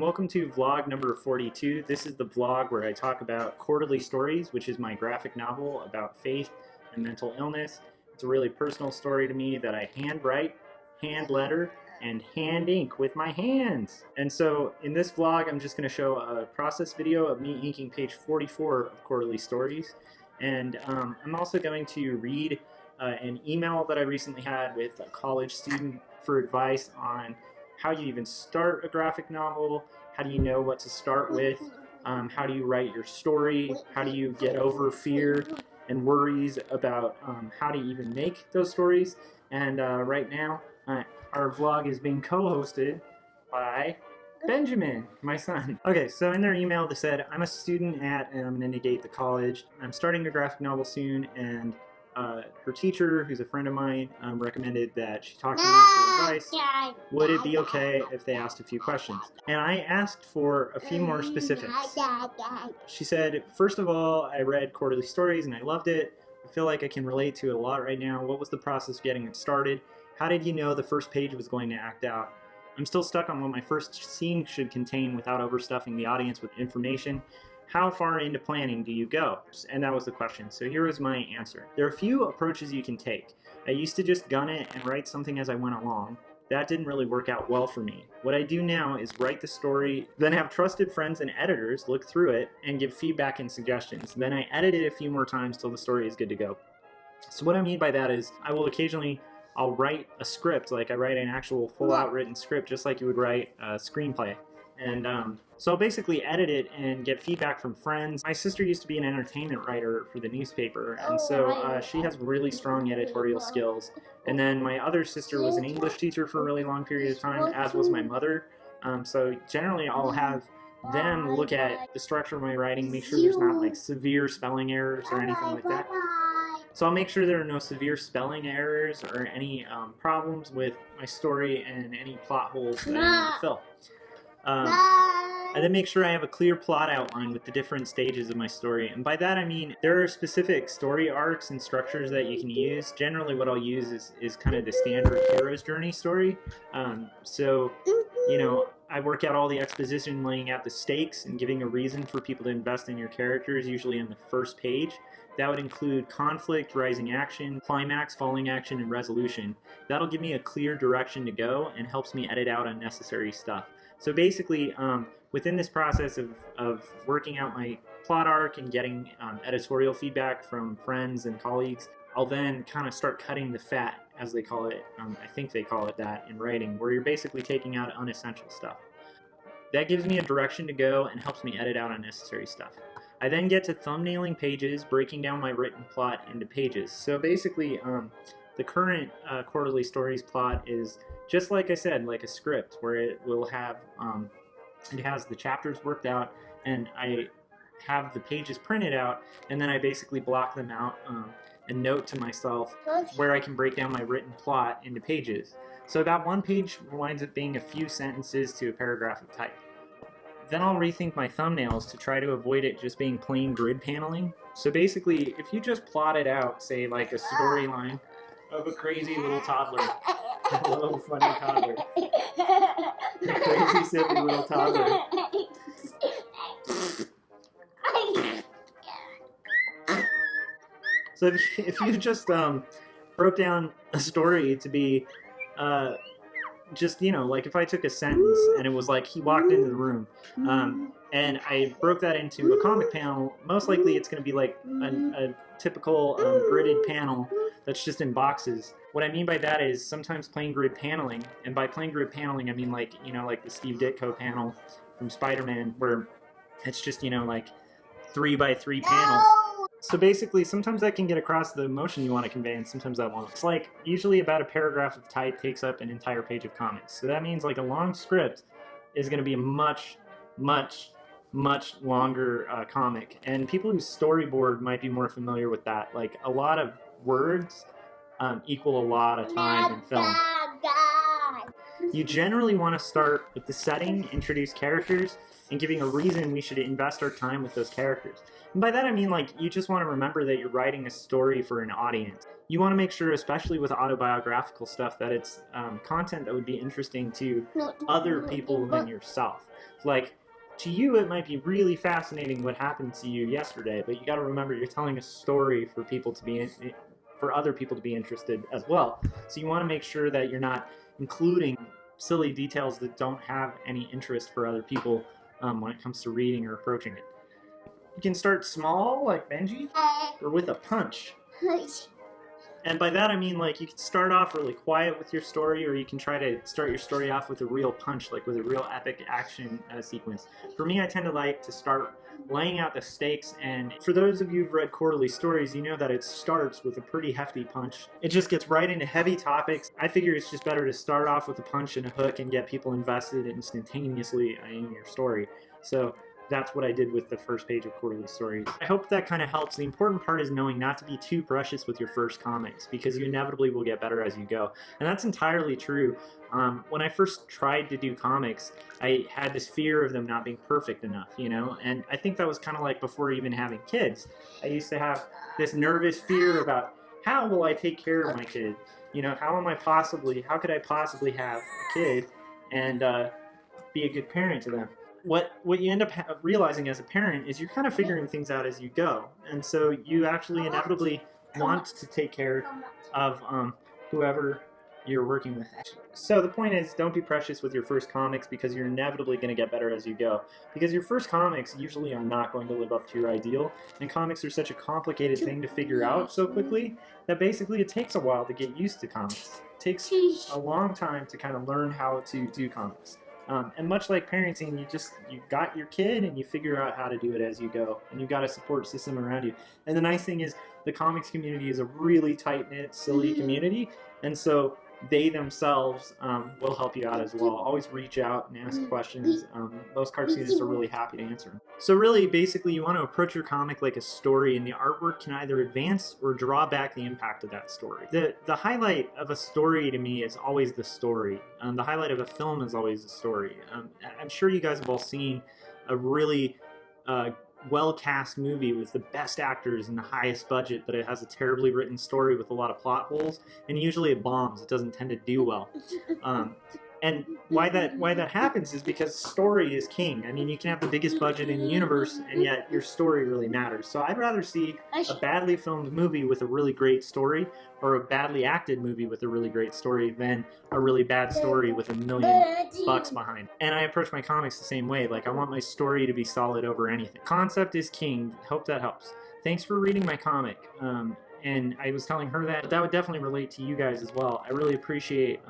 welcome to vlog number 42. This is the vlog where I talk about Quarterly Stories, which is my graphic novel about faith and mental illness. It's a really personal story to me that I handwrite, hand letter, and hand ink with my hands. And so in this vlog, I'm just going to show a process video of me inking page 44 of Quarterly Stories. And I'm also going to read an email that I recently had with a college student for advice on how you even start a graphic novel, how do you know what to start with, how do you write your story, how do you get over fear and worries about how to even make those stories. And right now, our vlog is being co-hosted by Benjamin, my son. Okay, so in their email they said, I'm a student at, and I'm going to negate the college, I'm starting a graphic novel soon, and her teacher, who's a friend of mine, recommended that she talk to me for advice. Would it be okay if they asked a few questions? And I asked for a few more specifics. She said, first of all, I read Quarterly Stories and I loved it. I feel like I can relate to it a lot right now. What was the process of getting it started? How did you know the first page was going to act out? I'm still stuck on what my first scene should contain without overstuffing the audience with information. How far into planning do you go? And that was the question. So here was my answer. There are a few approaches you can take. I used to just gun it and write something as I went along. That didn't really work out well for me. What I do now is write the story, then have trusted friends and editors look through it and give feedback and suggestions. Then I edit it a few more times till the story is good to go. So what I mean by that is I will occasionally, I'll write a script, like I write an actual full-out written script, just like you would write a screenplay. And so I'll basically edit it and get feedback from friends. My sister used to be an entertainment writer for the newspaper, and so she has really strong editorial skills. And then my other sister was an English teacher for a really long period of time, as was my mother. So generally I'll have them look at the structure of my writing, make sure there's not like severe spelling errors or anything like that. So I'll make sure there are no severe spelling errors or any problems with my story and any plot holes that I need to fill. I then make sure I have a clear plot outline with the different stages of my story. And by that I mean there are specific story arcs and structures that you can use. Generally what I'll use is kind of the standard hero's journey story. So, you know, I work out all the exposition, laying out the stakes and giving a reason for people to invest in your characters, usually on the first page. That would include conflict, rising action, climax, falling action, and resolution. That'll give me a clear direction to go and helps me edit out unnecessary stuff. So basically, within this process of working out my plot arc and getting editorial feedback from friends and colleagues, I'll then kind of start cutting the fat, as they call it. I think they call it that in writing, where you're basically taking out unessential stuff. That gives me a direction to go and helps me edit out unnecessary stuff. I then get to thumbnailing pages, breaking down my written plot into pages. So basically, the current Quarterly Stories plot is just like I said, like a script, where it will have, it has the chapters worked out, and I have the pages printed out, and then I basically block them out and note to myself where I can break down my written plot into pages. So about one page winds up being a few sentences to a paragraph of type. Then I'll rethink my thumbnails to try to avoid it just being plain grid paneling. So basically, if you just plotted out, say, like a storyline of a crazy little toddler, a little funny toddler, a crazy silly little toddler. So if you just broke down a story to be just, you know, like if I took a sentence and it was like he walked into the room, and I broke that into a comic panel, most likely it's going to be like a typical gridded panel that's just in boxes. What I mean by that is sometimes plain grid paneling, and by plain grid paneling I mean like, you know, like the Steve Ditko panel from Spider-Man, where it's just, you know, like 3x3 panels. So basically, sometimes that can get across the emotion you want to convey, and sometimes that won't. It's like usually about a paragraph of type takes up an entire page of comics. So that means like a long script is going to be a much longer comic. And people who storyboard might be more familiar with that. Like a lot of words equal a lot of time in film. You generally want to start with the setting, introduce characters, and giving a reason we should invest our time with those characters. And by that I mean, like, you just want to remember that you're writing a story for an audience. You want to make sure, especially with autobiographical stuff, that it's content that would be interesting to other people than yourself. Like, to you it might be really fascinating what happened to you yesterday, but you got to remember you're telling a story for people to be for other people to be interested as well. So you want to make sure that you're not including silly details that don't have any interest for other people when it comes to reading or approaching it. You can start small, like Benji, or with a punch. And by that I mean, like, you can start off really quiet with your story, or you can try to start your story off with a real punch, like with a real epic action sequence. For me, I tend to like to start laying out the stakes, and for those of you who've read quarterly stories, you know that it starts with a pretty hefty punch. It just gets right into heavy topics. I figure it's just better to start off with a punch and a hook and get people invested instantaneously in your story. So that's what I did with the first page of Quarterly Stories. I hope that kind of helps. The important part is knowing not to be too precious with your first comics, because you inevitably will get better as you go. And that's entirely true. When I first tried to do comics, I had this fear of them not being perfect enough, you know? And I think that was kind of like before even having kids. I used to have this nervous fear about, how will I take care of my kid? You know, how could I possibly have a kid and be a good parent to them? What you end up realizing as a parent is you're kind of figuring things out as you go, and so you actually inevitably want to take care of whoever you're working with. So the point is, don't be precious with your first comics, because you're inevitably going to get better as you go. Because your first comics usually are not going to live up to your ideal, and comics are such a complicated thing to figure out so quickly that basically it takes a while to get used to comics. It takes a long time to kind of learn how to do comics. And much like parenting, you got your kid and you figure out how to do it as you go, and you've got a support system around you. And the nice thing is, the comics community is a really tight-knit, silly community, and so they themselves will help you out as well. Always reach out and ask questions. Most cartoonists are really happy to answer them. So really, basically, you want to approach your comic like a story, and the artwork can either advance or draw back the impact of that story. The highlight of a story to me is always the story. The highlight of a film is always the story. I'm sure you guys have all seen a really well-cast movie with the best actors and the highest budget, but it has a terribly written story with a lot of plot holes, and usually it bombs. It doesn't tend to do well. And why that happens is because story is king. I mean, you can have the biggest budget in the universe, and yet your story really matters. So I'd rather see a badly filmed movie with a really great story, or a badly acted movie with a really great story, than a really bad story with $1 million behind. And I approach my comics the same way. Like, I want my story to be solid over anything. Concept is king. Hope that helps. Thanks for reading my comic. And I was telling her that would definitely relate to you guys as well. I really appreciate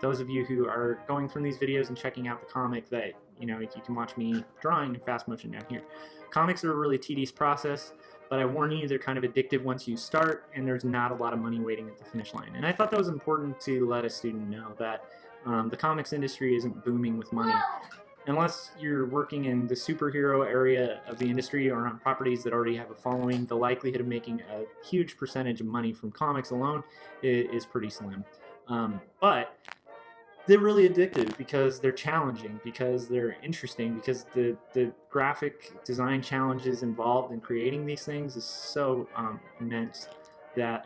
those of you who are going through these videos and checking out the comic that, you know, you can watch me drawing in fast motion down here. Comics are a really tedious process, but I warn you, they're kind of addictive once you start, and there's not a lot of money waiting at the finish line. And I thought that was important to let a student know, that the comics industry isn't booming with money. Unless you're working in the superhero area of the industry or on properties that already have a following, the likelihood of making a huge percentage of money from comics alone is pretty slim. But they're really addictive because they're challenging, because they're interesting, because the graphic design challenges involved in creating these things is so immense that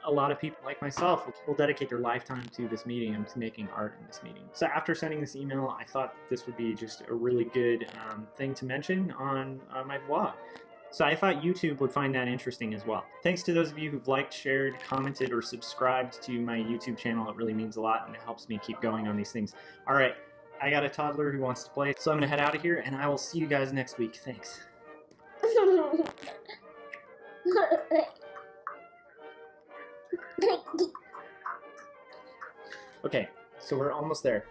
a lot of people like myself will dedicate their lifetime to this medium, to making art in this medium. So after sending this email, I thought this would be just a really good thing to mention on my vlog. So I thought YouTube would find that interesting as well. Thanks to those of you who've liked, shared, commented, or subscribed to my YouTube channel. It really means a lot, and it helps me keep going on these things. All right, I got a toddler who wants to play, so I'm gonna head out of here, and I will see you guys next week. Thanks. Okay, so we're almost there.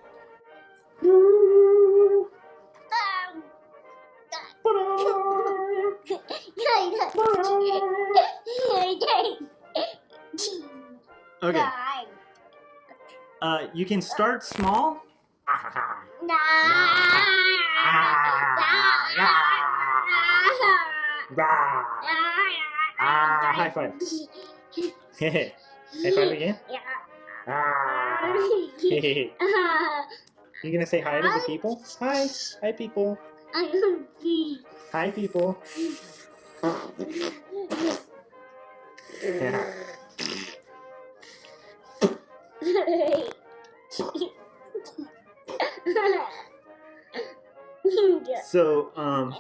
Okay. You can start small. High five. High five again. You gonna say hi to the people? Hi. Hi, people. Hi, people. Yeah. So, um,